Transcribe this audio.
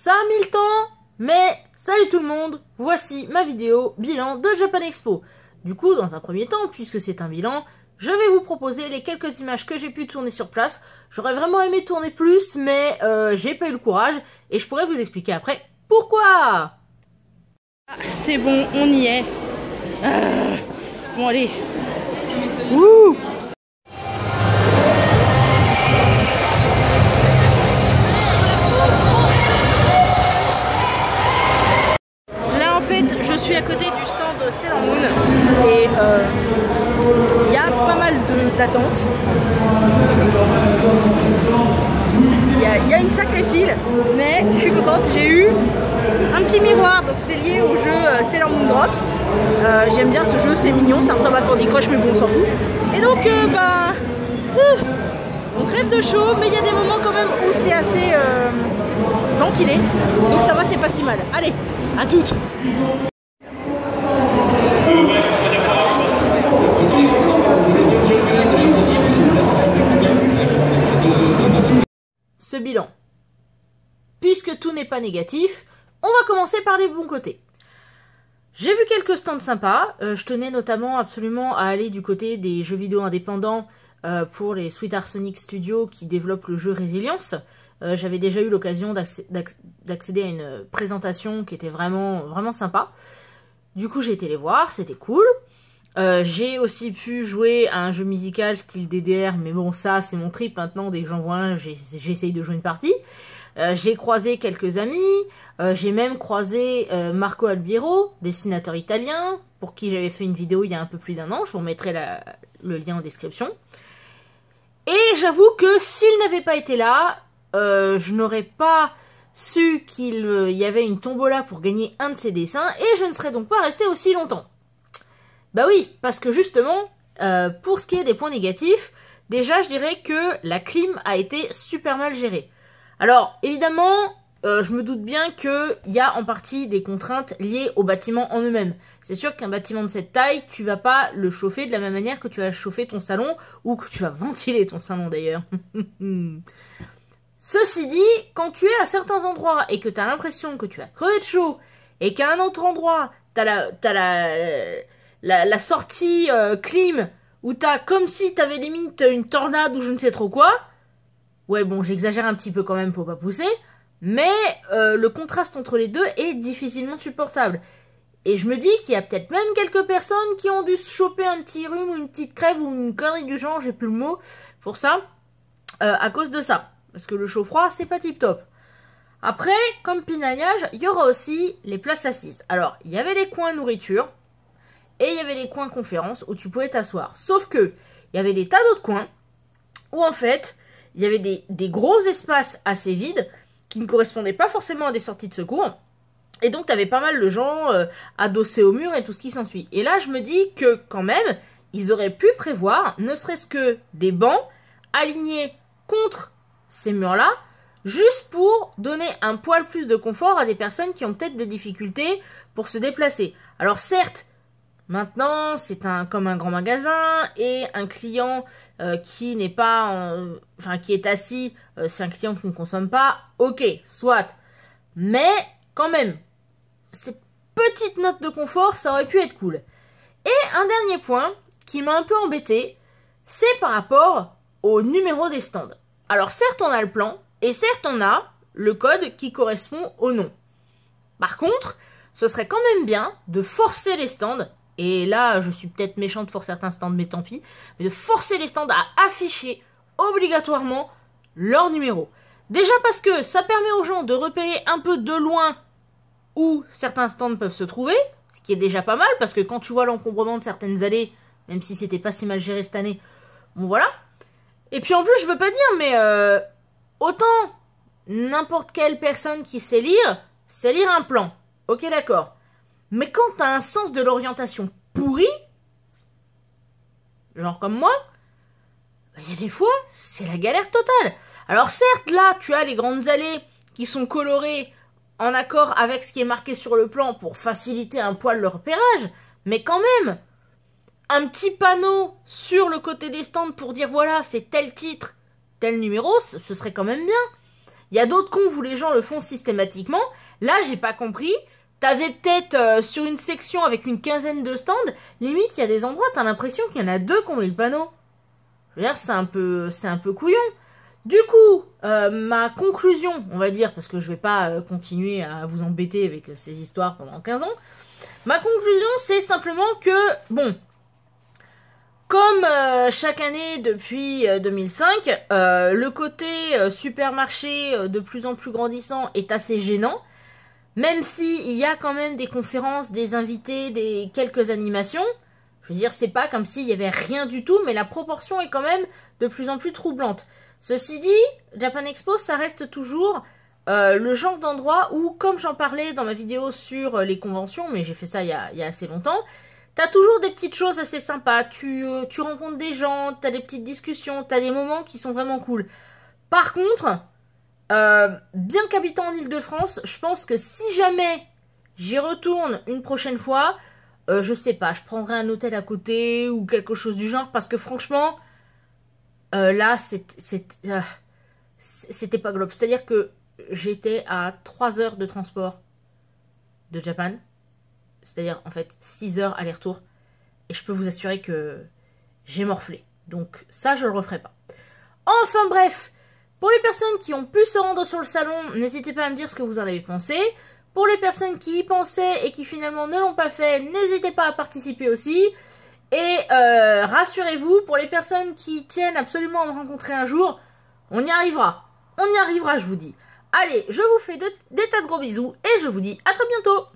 Ça a mis le temps, mais salut tout le monde, voici ma vidéo bilan de Japan Expo. Du coup, dans un premier temps, puisque c'est un bilan, je vais vous proposer les quelques images que j'ai pu tourner sur place. J'aurais vraiment aimé tourner plus, mais j'ai pas eu le courage, et je pourrais vous expliquer après pourquoi. C'est bon, on y est. Bon allez. Wouh! Je suis à côté du stand Sailor Moon et il y a pas mal d'attentes. Il y a une sacrée file, mais je suis contente, j'ai eu un petit miroir, donc c'est lié au jeu Sailor Moon Drops. J'aime bien ce jeu, c'est mignon, ça ressemble à Candy Crush mais bon on s'en fout. Et donc on crève de chaud, mais il y a des moments quand même où c'est assez ventilé, donc ça va, c'est pas si mal. Allez, à toutes. Ce bilan. Puisque tout n'est pas négatif, on va commencer par les bons côtés. J'ai vu quelques stands sympas, je tenais notamment absolument à aller du côté des jeux vidéo indépendants pour les Sweetheart Sonic Studios qui développent le jeu Resilience. J'avais déjà eu l'occasion d'accéder à une présentation qui était vraiment sympa. Du coup j'ai été les voir, c'était cool. J'ai aussi pu jouer à un jeu musical style DDR, mais bon ça c'est mon trip maintenant, dès que j'en vois un j'essaye de jouer une partie. J'ai croisé quelques amis, j'ai même croisé Marco Albiero, dessinateur italien, pour qui j'avais fait une vidéo il y a un peu plus d'un an, je vous remettrai le lien en description. Et j'avoue que s'il n'avait pas été là, je n'aurais pas su qu'il y avait une tombola pour gagner un de ses dessins, et je ne serais donc pas restée aussi longtemps. Bah oui, parce que justement, pour ce qui est des points négatifs, déjà je dirais que la clim a été super mal gérée. Alors évidemment, je me doute bien qu'il y a en partie des contraintes liées aux bâtiments en eux-mêmes. C'est sûr qu'un bâtiment de cette taille, tu vas pas le chauffer de la même manière que tu vas chauffer ton salon, ou que tu vas ventiler ton salon d'ailleurs. Ceci dit, quand tu es à certains endroits et que tu as l'impression que tu vas crever de chaud, et qu'à un autre endroit, t'as la sortie clim, où t'as comme si t'avais limite une tornade ou je ne sais trop quoi. Ouais bon, j'exagère un petit peu quand même, faut pas pousser. Mais le contraste entre les deux est difficilement supportable. Et je me dis qu'il y a peut-être même quelques personnes qui ont dû se choper un petit rhume ou une petite crève ou une connerie du genre, j'ai plus le mot pour ça, à cause de ça. Parce que le chaud-froid, c'est pas tip-top. Après, comme pinaillage, il y aura aussi les places assises. Alors, il y avait des coins nourriture, et il y avait les coins conférences où tu pouvais t'asseoir. Sauf que, il y avait des tas d'autres coins, où en fait, il y avait des gros espaces assez vides, qui ne correspondaient pas forcément à des sorties de secours. Et donc, tu avais pas mal de gens adossés au mur et tout ce qui s'ensuit. Et là, je me dis que, quand même, ils auraient pu prévoir, ne serait-ce que des bancs alignés contre ces murs-là, juste pour donner un poil plus de confort à des personnes qui ont peut-être des difficultés pour se déplacer. Alors certes, maintenant c'est comme un grand magasin et un client qui n'est pas, qui est assis, c'est un client qui ne consomme pas, ok, soit. Mais quand même, cette petite note de confort, ça aurait pu être cool. Et un dernier point qui m'a un peu embêté, c'est par rapport au numéro des stands. Alors certes on a le plan, et certes on a le code qui correspond au nom. Par contre, ce serait quand même bien de forcer les stands, et là je suis peut-être méchante pour certains stands mais tant pis, mais de forcer les stands à afficher obligatoirement leur numéro. Déjà parce que ça permet aux gens de repérer un peu de loin où certains stands peuvent se trouver, ce qui est déjà pas mal, parce que quand tu vois l'encombrement de certaines allées, même si c'était pas si mal géré cette année, bon voilà. Et puis en plus, je veux pas dire, mais autant n'importe quelle personne qui sait lire un plan. Ok, d'accord. Mais quand t'as un sens de l'orientation pourri, genre comme moi, il y a des fois, c'est la galère totale. Alors certes, là, tu as les grandes allées qui sont colorées en accord avec ce qui est marqué sur le plan pour faciliter un poil le repérage, mais quand même, un petit panneau sur le côté des stands pour dire voilà, c'est tel titre, tel numéro, ce serait quand même bien. Il y a d'autres cons où les gens le font systématiquement. Là, j'ai pas compris. T'avais peut-être sur une section avec une quinzaine de stands, limite, il y a des endroits, t'as l'impression qu'il y en a 2 qui ont mis le panneau. Je veux dire, c'est un peu couillon. Du coup, ma conclusion, on va dire, parce que je vais pas continuer à vous embêter avec ces histoires pendant 15 ans, ma conclusion, c'est simplement que, bon, comme chaque année depuis 2005, le côté supermarché de plus en plus grandissant est assez gênant, même s'il y a quand même des conférences, des invités, quelques animations. Je veux dire, c'est pas comme s'il y avait rien du tout, mais la proportion est quand même de plus en plus troublante. Ceci dit, Japan Expo, ça reste toujours le genre d'endroit où, comme j'en parlais dans ma vidéo sur les conventions, mais j'ai fait ça il y a assez longtemps, t'as toujours des petites choses assez sympas, tu rencontres des gens, t'as des petites discussions, t'as des moments qui sont vraiment cool. Par contre, bien qu'habitant en Île-de-France, je pense que si jamais j'y retourne une prochaine fois, je sais pas, je prendrai un hôtel à côté ou quelque chose du genre, parce que franchement, là, c'était pas globe. C'est-à-dire que j'étais à 3 heures de transport de Japan. C'est-à-dire, en fait, 6 heures aller-retour. Et je peux vous assurer que j'ai morflé. Donc, ça, je le referai pas. Enfin, bref. Pour les personnes qui ont pu se rendre sur le salon, n'hésitez pas à me dire ce que vous en avez pensé. Pour les personnes qui y pensaient et qui finalement ne l'ont pas fait, n'hésitez pas à participer aussi. Et rassurez-vous, pour les personnes qui tiennent absolument à me rencontrer un jour, on y arrivera. On y arrivera, je vous dis. Allez, je vous fais des tas de gros bisous et je vous dis à très bientôt.